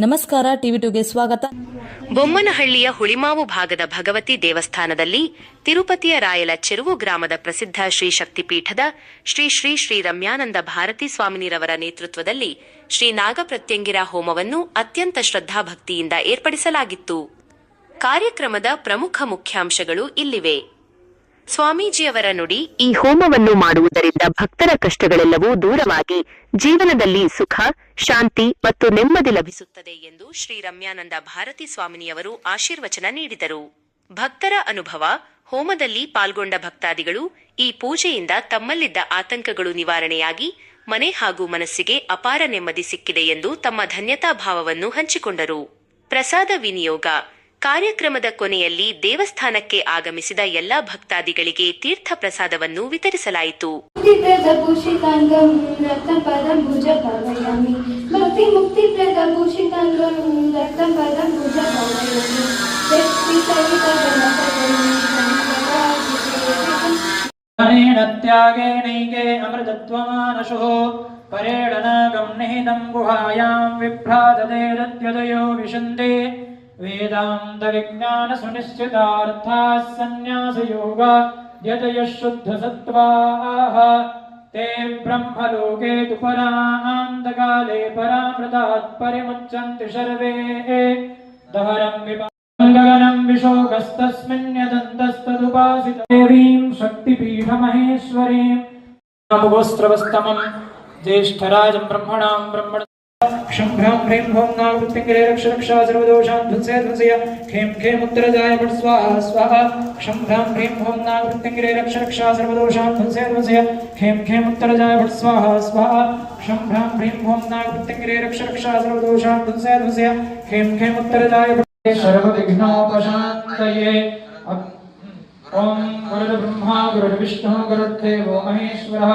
ನಮಸ್ಕಾರ. ಟಿವಿ2ಗೆ ಸ್ವಾಗತ. ಬೊಮ್ಮನಹಳ್ಳಿಯ ಹುಳಿಮಾವು ಭಾಗದ ಭಗವತಿ ದೇವಸ್ಥಾನದಲ್ಲಿ ತಿರುಪತಿಯ ರಾಯಲ ಚೆರುವು ಗ್ರಾಮದ ಪ್ರಸಿದ್ಧ ಶ್ರೀ ಶಕ್ತಿಪೀಠದ ಶ್ರೀ ಶ್ರೀ ಶ್ರೀ ರಮ್ಯಾನಂದ ಭಾರತಿ ಸ್ವಾಮಿನಿರವರ ನೇತೃತ್ವದಲ್ಲಿ ಶ್ರೀ ನಾಗಪ್ರತ್ಯಂಗಿರ ಹೋಮವನ್ನು ಅತ್ಯಂತ ಶ್ರದ್ಧಾಭಕ್ತಿಯಿಂದ ಏರ್ಪಡಿಸಲಾಗಿತ್ತು. ಕಾರ್ಯಕ್ರಮದ ಪ್ರಮುಖ ಮುಖ್ಯಾಂಶಗಳು ಇಲ್ಲಿವೆ. ಸ್ವಾಮೀಜಿಯವರ ನುಡಿ: ಈ ಹೋಮವನ್ನು ಮಾಡುವುದರಿಂದ ಭಕ್ತರ ಕಷ್ಟಗಳೆಲ್ಲವೂ ದೂರವಾಗಿ ಜೀವನದಲ್ಲಿ ಸುಖ, ಶಾಂತಿ ಮತ್ತು ನೆಮ್ಮದಿ ಲಭಿಸುತ್ತದೆ ಎಂದು ಶ್ರೀ ರಮ್ಯಾನಂದ ಭಾರತಿ ಸ್ವಾಮಿನಿಯವರು ಆಶೀರ್ವಚನ ನೀಡಿದರು. ಭಕ್ತರ ಅನುಭವ: ಹೋಮದಲ್ಲಿ ಪಾಲ್ಗೊಂಡ ಭಕ್ತಾದಿಗಳು ಈ ಪೂಜೆಯಿಂದ ತಮ್ಮಲ್ಲಿದ್ದ ಆತಂಕಗಳು ನಿವಾರಣೆಯಾಗಿ ಮನೆ ಹಾಗೂ ಮನಸ್ಸಿಗೆ ಅಪಾರ ನೆಮ್ಮದಿ ಸಿಕ್ಕಿದೆ ಎಂದು ತಮ್ಮ ಧನ್ಯತಾ ಭಾವವನ್ನು ಹಂಚಿಕೊಂಡರು. ಪ್ರಸಾದ ವಿನಿಯೋಗ: ಕಾರ್ಯಕ್ರಮದ ಕೊನೆಯಲ್ಲಿ ದೇವಸ್ಥಾನಕ್ಕೆ ಆಗಮಿಸಿದ ಎಲ್ಲಾ ಭಕ್ತಾದಿಗಳಿಗೆ ತೀರ್ಥ ಪ್ರಸಾದವನ್ನು ವಿತರಿಸಲಾಯಿತು. ತ್ಯಾಗೇನೈಗೆ ಅಮೃತತ್ವಮಾನಶೋ ಪರೇಣನಾಗಂ ನಿಹಿತಂ ಗುಹಾಯಾಂ ವಿಭ್ರಾತದೇದತ್ಯದಯೋ ವಿಶಂತೆ ವೇದಾಂತ ವಿಜ್ಞಾನ ಸುನಿಶ್ಚಿತಾರ್ಥಾಃ ಸನ್ಯಾಸ ಯೋಗ ಯತಯಃ ಶುದ್ಧ ಸತ್ವಾಃ ತೇ ಬ್ರಹ್ಮಲೋಕೆ ತು ಪರಾಂತಕಾಲೇ ಪರಾಮೃತಾತ್ ಪರಿಮುಚ್ಯಂತಿ ಸರ್ವೇ ದಹರಂ ಗಗನಂ ವಿಶೋಕಸ್ತಸ್ಮಿನ್ಯದಂತಸ್ತದುಪಾಸಿತ ದೇವೀಂ ಶಕ್ತಿಪೀಠಮಹೇಶ್ವರೀಂ ನಮಗೋಸ್ತ್ರವಸ್ತಮಂ ಜ್ಯೇಷ್ಠರಾಜಂ ಬ್ರಹ್ಮಣಾಂ ಬ್ರಹ್ಮಣ ಶಂಭ್ರಾಂ ಹ್ರೀಂ ಓಂ ನಾಗಪ್ರತ್ಯಂಗಿರೇ ರಕ್ಷ ರಕ್ಷಾ ಸರ್ವದೋಷಾನ್ ಧ್ವಂಸಯ ಧ್ವಂಸಯ ಖೇಂ ಖೇಂ ಉತ್ತರಜಾಯ ಪಟ್ ಸ್ವಾಹ ಸ್ವಾಹ ಶಂಭ್ರಾಂ ಹ್ರೀಂ ಓಂ ನಾಗಪ್ರತ್ಯಂಗಿರೇ ರಕ್ಷ ರಕ್ಷಾ ಸರ್ವದೋಷಾನ್ ಧ್ವಂಸಯ ಧ್ವಂಸಯ ಖೇಂ ಖೇಂ ಉತ್ತರಜಾಯ ಪಟ್ ಸ್ವಾಹ ಸ್ವಾಹ ಶಂಭ್ರಾಂ ಹ್ರೀಂ ಓಂ ನಾಗಪ್ರತ್ಯಂಗಿರೇ ರಕ್ಷ ರಕ್ಷಾ ಸರ್ವದೋಷಾನ್ ಧ್ವಂಸಯ ಧ್ವಂಸಯ ಖೇಂ ಖೇಂ ಉತ್ತರಜಾಯ ಪಟ್ ಸರ್ವವಿಘ್ನೋಪಶಾಂತಯೇ. ಓಂ ಗುರುರ್ಬ್ರಹ್ಮ ಗುರುರ್ವಿಷ್ಣು ಗುರುರ್ದೇವೋ ಮಹೇಶ್ವರಃ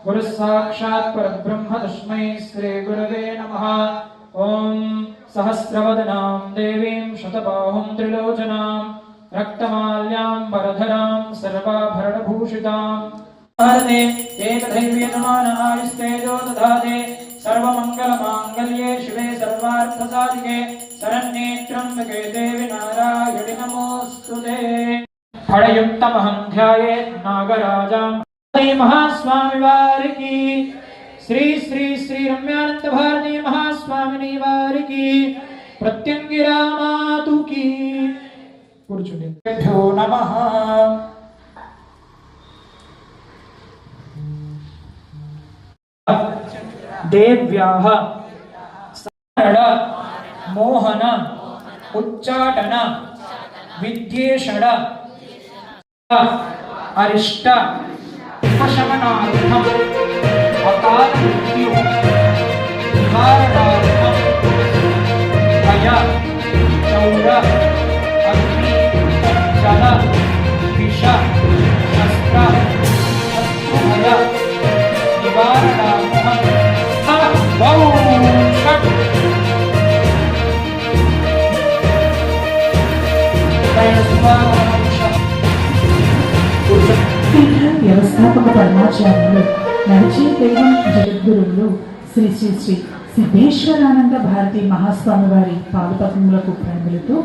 ಗುರುಃ ಸಾಕ್ಷಾತ್ ಪರಬ್ರಹ್ಮ ತಸ್ಮೈ ಶ್ರೀ ಗುರವೇ ನಮಃ. ಓಂ ಸಹಸ್ರವದನಾಂ ದೇವೀಂ ಶತಬಾಹುಂ ತ್ರಿಲೋಚನಾಂ ರಕ್ತಮಾಲ್ಯಾಂ ವರಧರಾಂ ಸರ್ವಾಭರಣಭೂಷಿತಾಂ ಭಾರತೆ ಏಕದೈವ್ಯಮಾನ ಆಯುಸ್ತೇಜೋ ದಧಾತೆ ಸರ್ವಮಂಗಲಮಾಂಗಲ್ಯೇ ಶಿವೆ ಸರ್ವಾರ್ಥಸಾಧಿಕೆ ಶರಣ್ಯೇ ತ್ರ್ಯಂಬಕೆ ದೇವಿ ನಾರಾಯಣಿ ನಮೋಸ್ತುತೆ. ಫಳಯುಕ್ತಮಹಂ ಧ್ಯಾಯೇತ್ ನಾಗರಾಜಾಂ महास्वामी वारिकी श्री श्री श्री रम्यानंद भारती महास्वामिनी वारिकी प्रत्यंगिरा मातु की. भ्यो नमः. देव्याः सरल मोहन उच्चाटन विद्येषण अरिष्ट उपशमनार्थम अकाल मृत्यु निवारणार्थम भय चौर अग्नि जल विष शस्त्र शत्रुभय निवारणार्थम వ్యవస్థాపక పరమాచార్యులు నడిచే దైవం జగద్గురువులు శ్రీ శ్రీ శ్రీ సిద్ధేశ్వరానంద భారతి మహాస్వామి వారి పాదపద్మములకు ప్రణమిలుతూ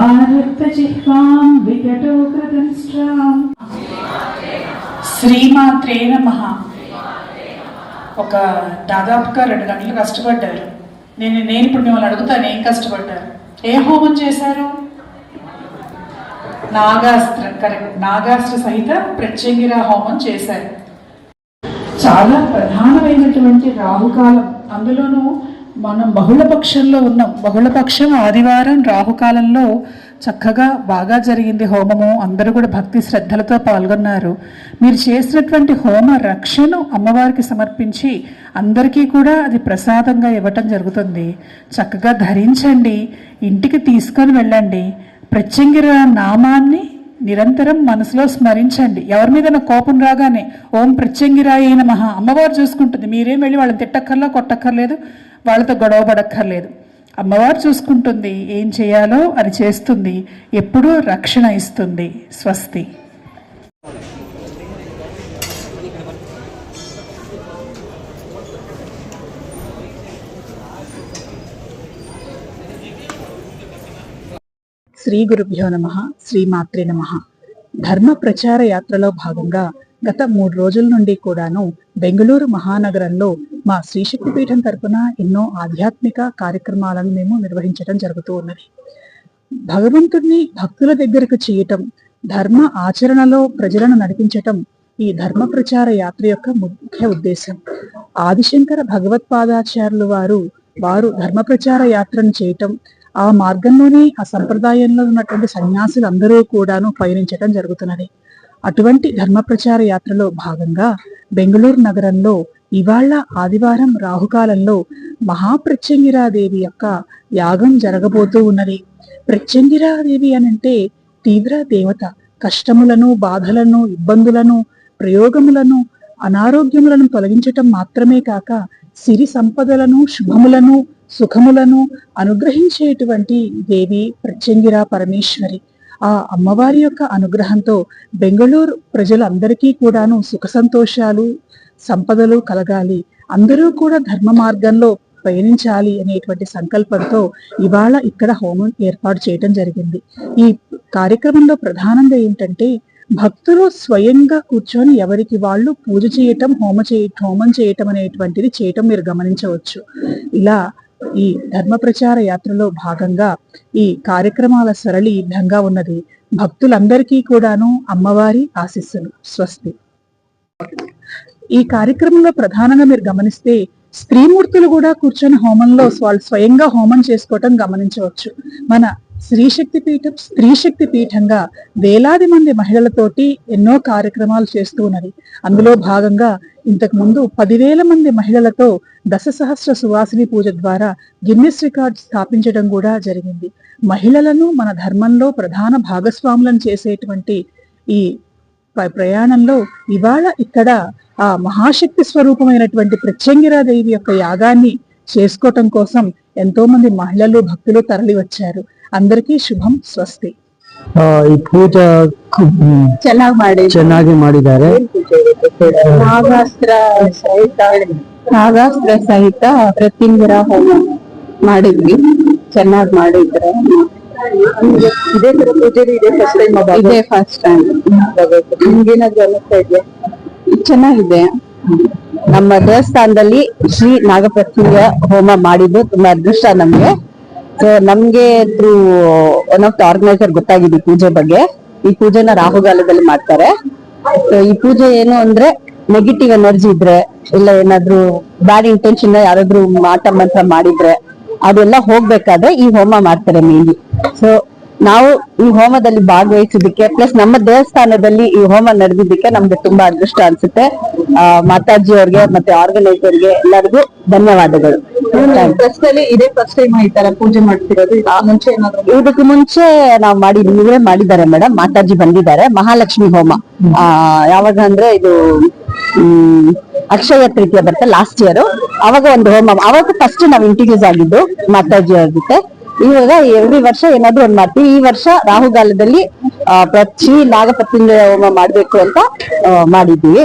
ఆనర్త జిహ్వాం వికటోకృతంస్ట్రాం శ్రీమాత్రే నమః. ఒక దాదాపుగా 2 గంటలు కష్టపడ్డారు. నేను ఇప్పుడు మిమ్మల్ని అడుగుతాను, ఏం కష్టపడ్డారు? ఏ హోమం చేశారు? నాగాస్త్ర, కరెక్ట్, నాగాస్త్ర సహిత ప్రత్యంగిర హోమం చేశారు. చాలా ప్రధానమైనటువంటి రాహుకాలం, అందులోనూ మనం బహుళపక్షంలో ఉన్నాం. బహుళపక్షం ఆదివారం రాహుకాలంలో చక్కగా బాగా జరిగింది హోమము. అందరూ కూడా భక్తి శ్రద్ధలతో పాల్గొన్నారు. మీరు చేసినటువంటి హోమ రక్షను అమ్మవారికి సమర్పించి అందరికీ కూడా అది ప్రసాదంగా ఇవ్వటం జరుగుతుంది. చక్కగా ధరించండి, ఇంటికి తీసుకొని వెళ్ళండి. ప్రత్యంగిర నామాన్ని నిరంతరం మనసులో స్మరించండి. ఎవరి మీద కోపం రాగానే ఓం ప్రత్యంగిరాయ నమః అమ్మవారు చూసుకుంటుంది. మీరేం వెళ్ళి వాళ్ళని తిట్టక్కర్లా, కొట్టక్కర్లేదు, వాళ్ళతో గొడవ పడక్కర్లేదు. అమ్మవారు చూసుకుంటుంది, ఏం చేయాలో అది చేస్తుంది, ఎప్పుడూ రక్షణ ఇస్తుంది. స్వస్తి. శ్రీ గురుభ్యో నమః, శ్రీమాత్రే నమః. ధర్మ ప్రచార యాత్రలో భాగంగా గత 3 రోజుల నుండి కూడాను బెంగళూరు మహానగరంలో మా శ్రీశక్తిపీఠం తరపున ఎన్నో ఆధ్యాత్మిక కార్యక్రమాలను మేము నిర్వహించడం జరుగుతూ ఉన్నది. భగవంతుడిని భక్తుల దగ్గరకు చేయటం, ధర్మ ఆచరణలో ప్రజలను నడిపించటం ఈ ధర్మ ప్రచార యాత్ర యొక్క ముఖ్య ఉద్దేశం. ఆదిశంకర భగవత్పాదాచార్యులు వారు ధర్మ ప్రచార యాత్రను చేయటం, ఆ మార్గంలోనే ఆ సంప్రదాయంలో ఉన్నటువంటి సన్యాసులందరూ కూడాను పయనించడం జరుగుతున్నది. అటువంటి ధర్మ ప్రచార యాత్రలో భాగంగా బెంగళూరు నగరంలో ఇవాళ ఆదివారం రాహుకాలంలో మహాప్రత్యంగిరాదేవి యొక్క యాగం జరగబోతూ ఉన్నది. ప్రత్యంగిరాదేవి అనంటే తీవ్ర దేవత. కష్టములను, బాధలను, ఇబ్బందులను, ప్రయోగములను, అనారోగ్యములను తొలగించటం మాత్రమే కాక సిరి సంపదలను, శుభములను, సుఖములను అనుగ్రహించేటువంటి దేవి ప్రత్యంగిరా పరమేశ్వరి. ఆ అమ్మవారి యొక్క అనుగ్రహంతో బెంగళూరు ప్రజలందరికీ కూడాను సుఖ సంతోషాలు, సంపదలు కలగాలి, అందరూ కూడా ధర్మ మార్గంలో పయనించాలి అనేటువంటి సంకల్పంతో ఇవాళ ఇక్కడ హోమం ఏర్పాటు చేయడం జరిగింది. ఈ కార్యక్రమంలో ప్రధానంగా ఏంటంటే భక్తులు స్వయంగా కూర్చొని ఎవరికి వాళ్ళు పూజ చేయటం, హోమం చేయటం అనేటువంటిది చేయటం మీరు గమనించవచ్చు. ఇలా ఈ ధర్మ ప్రచార యాత్రలో భాగంగా ఈ కార్యక్రమాల సరళి ఈ విధంగా ఉన్నది. భక్తులందరికీ కూడాను అమ్మవారి ఆశీస్సులు. స్వస్తి. ఈ కార్యక్రమంలో ప్రధానంగా మీరు గమనిస్తే స్త్రీమూర్తులు కూడా కూర్చొని హోమంలో వాళ్ళు స్వయంగా హోమం చేసుకోవటం గమనించవచ్చు. మన స్త్రీ శక్తి పీఠంగా వేలాది మంది మహిళలతోటి ఎన్నో కార్యక్రమాలు చేస్తూ ఉన్నది. అందులో భాగంగా ఇంతకు ముందు 10,000 మంది మహిళలతో దశసహస్ర సువాసిని పూజ ద్వారా గిన్నిస్ రికార్డ్ స్థాపించడం కూడా జరిగింది. మహిళలను మన ధర్మంలో ప్రధాన భాగస్వాములను చేసేటువంటి ఈ ప్రయాణంలో ఇవాళ ఇక్కడ ఆ మహాశక్తి స్వరూపమైనటువంటి ప్రత్యంగిరాదేవి యొక్క యాగాన్ని చేసుకోవటం కోసం ఎంతో మంది మహిళలు, భక్తులు తరలి వచ్చారు. అందరికీ శుభం. ಸ್ವಸ್ತಿ. ಈ ಪೂಜಾ ಚೆನ್ನಾಗಿ ಮಾಡಿದ್ದಾರೆ. ನಾಗಾಸ್ತ್ರ ಸಹಿತ ಪ್ರತ್ಯಂಗಿರ ಹೋಮ ಮಾಡಿದ್ವಿ. ಚೆನ್ನಾಗಿ ಮಾಡಿದ್ರೆ ಇದೇ ತರ ಪೂಜೆ ಇದೇ ಫಸ್ಟ್ ಟೈಮ್. ನಿಮ್ಗೇನಾದ್ರು ಅನಿಸ್ತಾ ಇದೆಯಾ? ಚೆನ್ನಾಗಿದೆ. ನಮ್ಮ ದೇವಸ್ಥಾನದಲ್ಲಿ ಶ್ರೀ ನಾಗಪ್ರತ್ಯಂಗ ಹೋಮ ಮಾಡಿದ್ದು ತುಂಬಾ ಅದೃಷ್ಟ ನಮ್ಗೆ. ಸೊ ನಮ್ಗೆ through one of the organiser ಗೊತ್ತಾಗಿದೆ ಈ ಪೂಜೆ ಬಗ್ಗೆ. ಈ ಪೂಜೆನ ರಾಹುಗಾಲದಲ್ಲಿ ಮಾಡ್ತಾರೆ. ಸೊ ಈ ಪೂಜೆ ಏನು ಅಂದ್ರೆ ನೆಗೆಟಿವ್ ಎನರ್ಜಿ ಇದ್ರೆ, ಇಲ್ಲ ಏನಾದ್ರು ಬ್ಯಾಡ್ ಇಂಟೆನ್ಷನ್ ಯಾರಾದ್ರೂ ಮಾಟ ಮಂತ್ರ ಮಾಡಿದ್ರೆ ಅದೆಲ್ಲ ಹೋಗ್ಬೇಕಾದ್ರೆ ಈ ಹೋಮ ಮಾಡ್ತಾರೆ ಮೇನ್ಲಿ. ಸೊ ನಾವು ಈ ಹೋಮದಲ್ಲಿ ಭಾಗವಹಿಸಿದ್ದಕ್ಕೆ ಪ್ಲಸ್ ನಮ್ಮ ದೇವಸ್ಥಾನದಲ್ಲಿ ಈ ಹೋಮ ನಡೆದಿದ್ದಕ್ಕೆ ನಮ್ಗೆ ತುಂಬಾ ಅದೃಷ್ಟ ಅನ್ಸುತ್ತೆ. ಮಾತಾಜಿ ಅವ್ರಿಗೆ ಮತ್ತೆ ಆರ್ಗನೈಸರ್ಗೆ ಎಲ್ಲರಿಗೂ ಧನ್ಯವಾದಗಳು. ಇದೇ ಫಸ್ಟ್ ಟೈಮ್ ಈ ತರ ಪೂಜೆ ಮಾಡ್ತಿರೋದು? ಮುಂಚೆ ಏನಾದ್ರು ಇದಕ್ಕೆ ಮುಂಚೆ ನಾವು ಇವರೇ ಮಾಡಿದ್ದಾರೆ ಮೇಡಮ್. ಮಾತಾಜಿ ಬಂದಿದ್ದಾರೆ. ಮಹಾಲಕ್ಷ್ಮಿ ಹೋಮ ಯಾವಾಗ ಅಂದ್ರೆ ಇದು ಅಕ್ಷಯ ತೃತೀಯ ಬರುತ್ತೆ ಲಾಸ್ಟ್ ಇಯರ್. ಅವಾಗ ಒಂದು ಹೋಮ, ಅವಾಗ ಫಸ್ಟ್ ನಾವು ಇಂಟ್ರಡ್ಯೂಸ್ ಆಗಿದ್ದು ಮಾತಾಜಿ ಅವ್ರ ಜೊತೆ. ಇವಾಗ ಎವ್ರಿ ವರ್ಷ ಏನಾದ್ರು ಒಂದ್ ಮಾಡ್ತೀವಿ. ಈ ವರ್ಷ ರಾಹುಗಾಲದಲ್ಲಿ ಶ್ರೀ ನಾಗಪ್ರತ್ಯಂಗಿರ ಹೋಮ ಮಾಡ್ಬೇಕು ಅಂತ ಮಾಡಿದ್ದೀವಿ.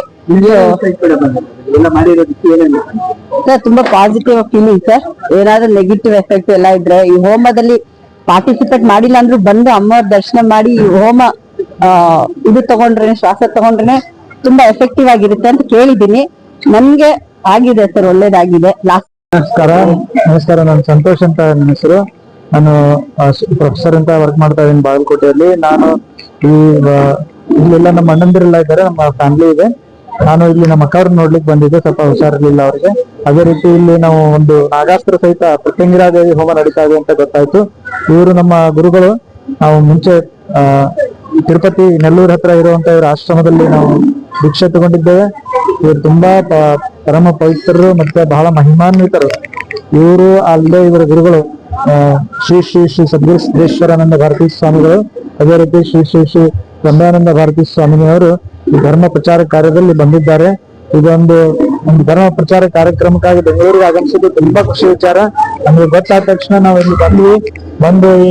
ತುಂಬಾ ಪಾಸಿಟಿವ್ ಫೀಲಿಂಗ್ ಸರ್. ಏನಾದ್ರು ನೆಗೆಟಿವ್ ಎಫೆಕ್ಟ್ ಎಲ್ಲ ಇದ್ರೆ ಈ ಹೋಮದಲ್ಲಿ ಪಾರ್ಟಿಸಿಪೇಟ್ ಮಾಡಿಲ್ಲ ಅಂದ್ರೂ ಬಂದು ಅಮ್ಮವ್ರ ದರ್ಶನ ಮಾಡಿ ಈ ಹೋಮ ಇದು ತಗೊಂಡ್ರೆ, ಶ್ವಾಸ ತಗೊಂಡ್ರೆ ತುಂಬಾ ಎಫೆಕ್ಟಿವ್ ಆಗಿರುತ್ತೆ ಅಂತ ಕೇಳಿದೀನಿ. ನನ್ಗೆ ಆಗಿದೆ ಸರ್, ಒಳ್ಳೇದಾಗಿದೆ. ನಮಸ್ಕಾರ. ನಾನು ಸಂತೋಷ್ ಅಂತ ನನ್ನ ಹೆಸರು. ನಾನು ಪ್ರೊಫೆಸರ್ ಅಂತ ವರ್ಕ್ ಮಾಡ್ತಾ ಇದ್ದೀನಿ ಬಾಗಲಕೋಟೆಯಲ್ಲಿ. ನಾನು ಇಲ್ಲೆಲ್ಲ ನಮ್ಮ ಅಣ್ಣಂದಿರೆಲ್ಲ ಇದ್ದಾರೆ, ನಮ್ಮ ಫ್ಯಾಮಿಲಿ ಇದೆ. ನಾನು ಇಲ್ಲಿ ನಮ್ಮ ಅಕ್ಕವ್ರನ್ನ ನೋಡ್ಲಿಕ್ಕೆ ಬಂದಿದ್ದೆ, ಸ್ವಲ್ಪ ಹುಷಾರಿರ್ಲಿಲ್ಲ ಅವ್ರಿಗೆ. ಅದೇ ರೀತಿ ಇಲ್ಲಿ ನಾವು ಒಂದು ನಾಗಾಸ್ತ್ರ ಸಹಿತ ಪ್ರತ್ಯಂಗಿರಾದೇವಿ ಹೋಮ ನಡೀತಾ ಇದೆ ಅಂತ ಗೊತ್ತಾಯ್ತು. ಇವರು ನಮ್ಮ ಗುರುಗಳು. ನಾವು ಮುಂಚೆ ತಿರುಪತಿ ನೆಲ್ಲೂರ್ ಹತ್ರ ಇರುವಂತ ಇವ್ರ ಆಶ್ರಮದಲ್ಲಿ ನಾವು ದೀಕ್ಷೆ ತಗೊಂಡಿದ್ದೇವೆ. ಇವರು ತುಂಬಾ ಪರಮ ಪವಿತ್ರರು ಮತ್ತೆ ಬಹಳ ಮಹಿಮಾನ್ವಿತರು. ಇವರು ಅಲ್ಲದೆ ಇವರ ಗುರುಗಳು ಶ್ರೀ ಶ್ರೀ ಶ್ರೀ ಸದ್ಗುರು ಸಿದ್ದೇಶ್ವರಾನಂದ ಭಾರತೀ ಸ್ವಾಮಿಗಳು, ಅದೇ ರೀತಿ ಶ್ರೀ ಶ್ರೀ ಶ್ರೀ ರಮ್ಯಾನಂದ ಭಾರತೀ ಸ್ವಾಮಿನಿಯವರು ಈ ಧರ್ಮ ಪ್ರಚಾರ ಕಾರ್ಯದಲ್ಲಿ ಬಂದಿದ್ದಾರೆ. ಇದೊಂದು ಧರ್ಮ ಪ್ರಚಾರ ಕಾರ್ಯಕ್ರಮಕ್ಕಾಗಿ ಬೆಂಗಳೂರಿಗೆ ಆಗಮಿಸಿದ್ದು ತುಂಬಾ ಖುಷಿ ವಿಚಾರ. ನಮಗೆ ಗೊತ್ತಾದ ತಕ್ಷಣ ನಾವು ಇಲ್ಲಿ ಬಂದು ಈ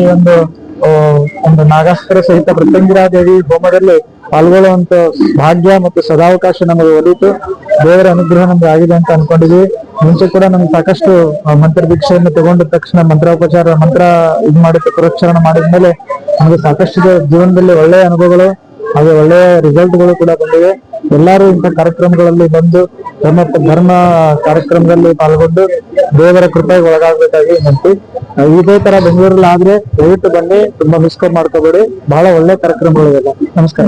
ಒಂದು ನಾಗಾಸ್ತ್ರ ಸಹಿತ ಪ್ರತ್ಯಂಗಿರಾದೇವಿ ಹೋಮದಲ್ಲಿ ಪಾಲ್ಗೊಳ್ಳುವಂತ ಭಾಗ್ಯ ಮತ್ತು ಸದಾವಕಾಶ ನಮಗೆ ಒಲಿತು. ದೇವರ ಅನುಗ್ರಹ ನಮ್ಗೆ ಆಗಿದೆ ಅಂತ ಅನ್ಕೊಂಡಿದ್ವಿ. ಮುಂಚೆ ಕೂಡ ನಮ್ಗೆ ಸಾಕಷ್ಟು ಮಂತ್ರ ದೀಕ್ಷೆಯನ್ನು ತಗೊಂಡ ತಕ್ಷಣ ಮಂತ್ರ ಇದು ಮಾಡಿ ಪ್ರದಕ್ಷಿಣೆ ಮಾಡಿದ್ಮೇಲೆ ನಮಗೆ ಸಾಕಷ್ಟು ಜೀವನದಲ್ಲಿ ಒಳ್ಳೆಯ ಅನುಭವಗಳು ಹಾಗೆ ಒಳ್ಳೆಯ ರಿಸಲ್ಟ್ಗಳು ಕೂಡ ಬಂದಿವೆ. ಎಲ್ಲರೂ ಇಂಥ ಕಾರ್ಯಕ್ರಮಗಳಲ್ಲಿ ಬಂದು ಧರ್ಮ ಕಾರ್ಯಕ್ರಮದಲ್ಲಿ ಪಾಲ್ಗೊಂಡು ದೇವರ ಕೃಪೆಗೆ ಒಳಗಾಗಬೇಕಾಗಿ ವಿನಂತಿ. ಇದೇ ತರ ಬೆಂಗಳೂರಲ್ಲಿ ಆದ್ರೆ ದಯವಿಟ್ಟು ಬನ್ನಿ, ತುಂಬಾ ಮಿಸ್ ಮಾಡ್ಕೋಬೇಡಿ. ಬಹಳ ಒಳ್ಳೆ ಕಾರ್ಯಕ್ರಮಗಳಿವೆಲ್ಲ. ನಮಸ್ಕಾರ.